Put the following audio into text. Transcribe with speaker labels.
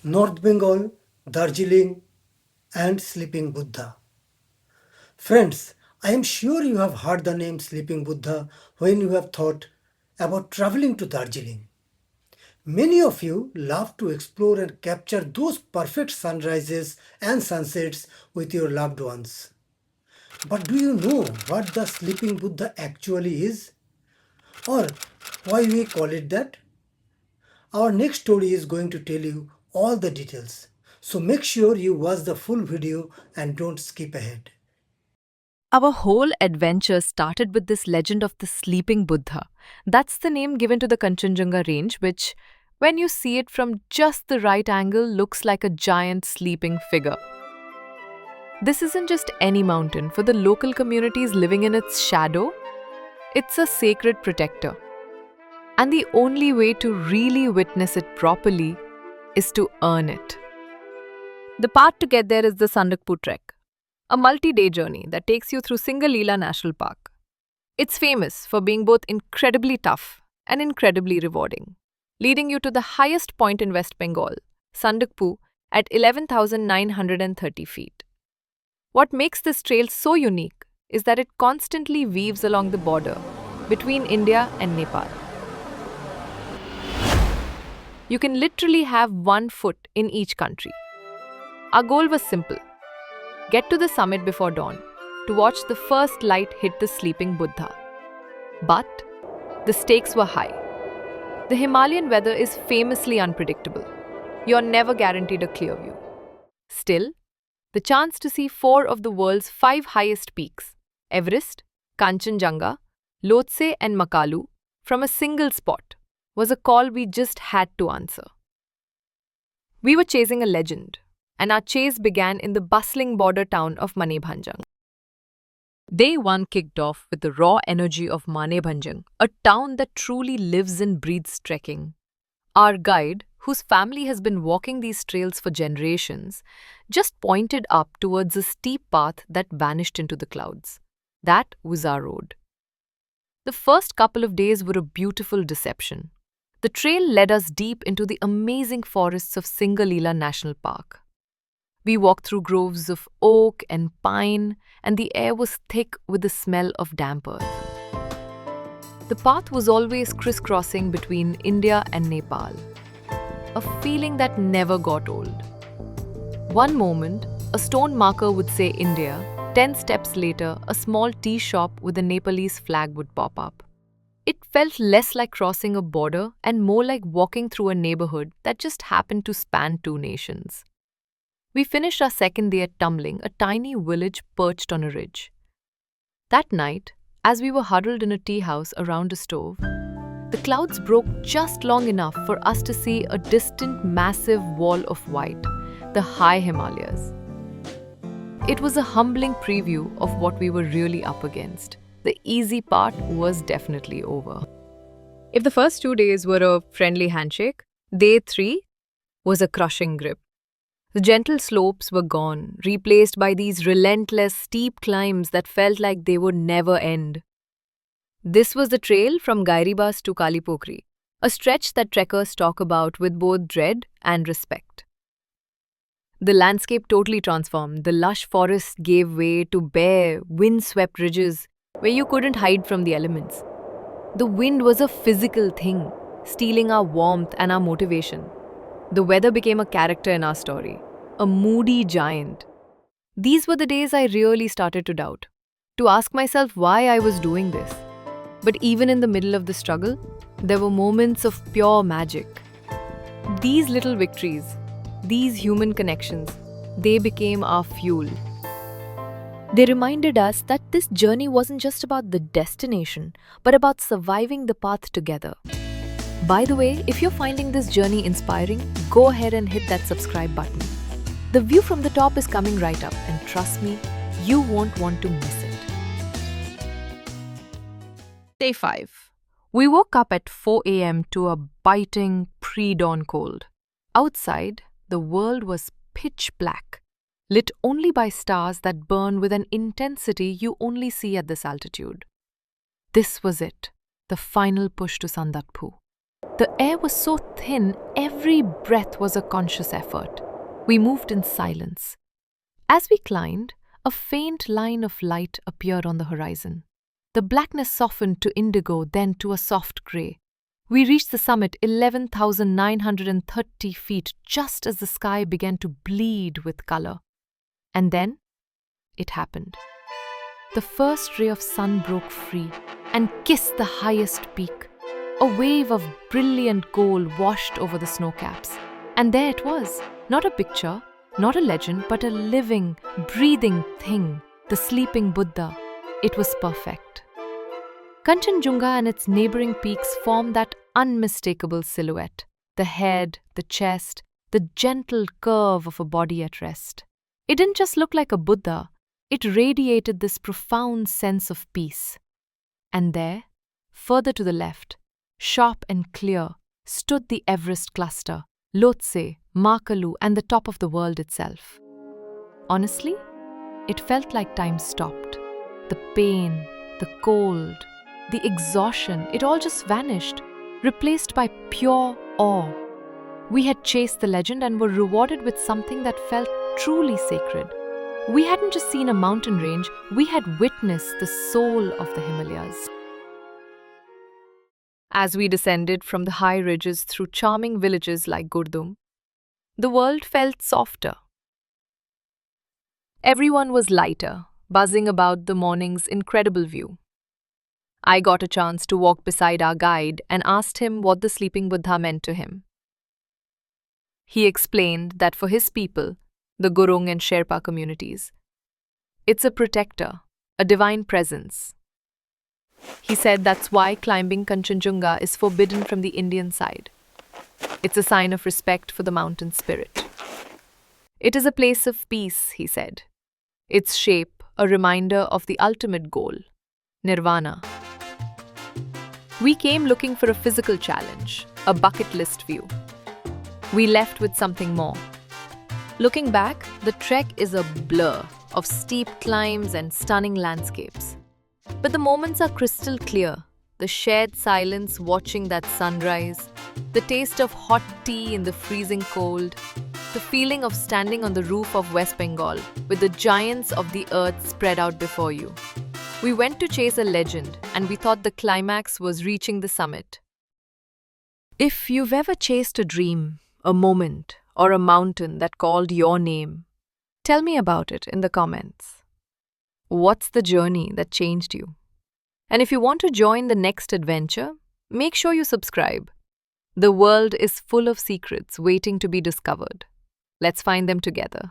Speaker 1: North Bengal, Darjeeling, and Sleeping Buddha. Friends, I am sure you have heard the name Sleeping Buddha when you have thought about traveling to Darjeeling. Many of you love to explore and capture those perfect sunrises and sunsets with your loved ones. But do you know what the Sleeping Buddha actually is? Or why we call it that? Our next story is going to tell you all the details. So make sure you watch the full video and don't skip ahead.
Speaker 2: Our whole adventure started with this legend of the sleeping Buddha. That's the name given to the Kanchenjunga range, which, when you see it from just the right angle, looks like a giant sleeping figure. This isn't just any mountain. For the local communities living in its shadow, it's a sacred protector. And the only way to really witness it properly is to earn it. The path to get there is the Sandakphu trek, a multi-day journey that takes you through Singalila National Park. It's famous for being both incredibly tough and incredibly rewarding, leading you to the highest point in West Bengal, Sandakphu, at 11,930 feet. What makes this trail so unique is that it constantly weaves along the border between India and Nepal. You can literally have one foot in each country. Our goal was simple: get to the summit before dawn to watch the first light hit the sleeping Buddha. But the stakes were high. The Himalayan weather is famously unpredictable. You're never guaranteed a clear view. Still, the chance to see four of the world's five highest peaks, Everest, Kanchenjunga, Lhotse and Makalu, from a single spot, was a call we just had to answer. We were chasing a legend, and our chase began in the bustling border town of Manebhanjang. Day one kicked off with the raw energy of Manebhanjang, a town that truly lives and breathes trekking. Our guide, whose family has been walking these trails for generations, just pointed up towards a steep path that vanished into the clouds. That was our road. The first couple of days were a beautiful deception. The trail led us deep into the amazing forests of Singalila National Park. We walked through groves of oak and pine, and the air was thick with the smell of damp earth. The path was always crisscrossing between India and Nepal, a feeling that never got old. One moment, a stone marker would say India. 10 steps later, a small tea shop with a Nepalese flag would pop up. It felt less like crossing a border and more like walking through a neighborhood that just happened to span two nations. We finished our second day at Tumbling, a tiny village perched on a ridge. That night, as we were huddled in a tea house around a stove, the clouds broke just long enough for us to see a distant massive wall of white, the high Himalayas. It was a humbling preview of what we were really up against. The easy part was definitely over. If the first 2 days were a friendly handshake, day 3 was a crushing grip. The gentle slopes were gone, replaced by these relentless, steep climbs that felt like they would never end. This was the trail from Gairibas to Kalipokri, a stretch that trekkers talk about with both dread and respect. The landscape totally transformed. The lush forest gave way to bare, wind-swept ridges where you couldn't hide from the elements. The wind was a physical thing, stealing our warmth and our motivation. The weather became a character in our story, a moody giant. These were the days I really started to doubt, to ask myself why I was doing this. But even in the middle of the struggle, there were moments of pure magic. These little victories, these human connections, they became our fuel. They reminded us that this journey wasn't just about the destination, but about surviving the path together. By the way, if you're finding this journey inspiring, go ahead and hit that subscribe button. The view from the top is coming right up, and trust me, you won't want to miss it. Day 5. We woke up at 4 a.m. to a biting pre-dawn cold. Outside, the world was pitch black, lit only by stars that burn with an intensity you only see at this altitude. This was it, the final push to Sandakphu. The air was so thin, every breath was a conscious effort. We moved in silence. As we climbed, a faint line of light appeared on the horizon. The blackness softened to indigo, then to a soft grey. We reached the summit, 11,930 feet, just as the sky began to bleed with colour. And then, it happened. The first ray of sun broke free and kissed the highest peak. A wave of brilliant gold washed over the snow caps. And there it was, not a picture, not a legend, but a living, breathing thing, the sleeping Buddha. It was perfect. Kanchenjunga and its neighbouring peaks formed that unmistakable silhouette, the head, the chest, the gentle curve of a body at rest. It didn't just look like a Buddha, it radiated this profound sense of peace. And there, further to the left, sharp and clear, stood the Everest cluster, Lhotse, Makalu, and the top of the world itself. Honestly, it felt like time stopped. The pain, the cold, the exhaustion, it all just vanished, replaced by pure awe. We had chased the legend and were rewarded with something that felt truly sacred. We hadn't just seen a mountain range, we had witnessed the soul of the Himalayas. As we descended from the high ridges through charming villages like Gurdum, the world felt softer. Everyone was lighter, buzzing about the morning's incredible view. I got a chance to walk beside our guide and asked him what the sleeping Buddha meant to him. He explained that for his people, the Gurung and Sherpa communities, it's a protector, a divine presence. He said that's why climbing Kanchenjunga is forbidden from the Indian side. It's a sign of respect for the mountain spirit. It is a place of peace, he said. Its shape, a reminder of the ultimate goal, nirvana. We came looking for a physical challenge, a bucket list view. We left with something more. Looking back, the trek is a blur of steep climbs and stunning landscapes. But the moments are crystal clear. The shared silence watching that sunrise, the taste of hot tea in the freezing cold, the feeling of standing on the roof of West Bengal with the giants of the earth spread out before you. We went to chase a legend and we thought the climax was reaching the summit. If you've ever chased a dream, a moment, or a mountain that called your name, tell me about it in the comments. What's the journey that changed you? And if you want to join the next adventure, make sure you subscribe. The world is full of secrets waiting to be discovered. Let's find them together.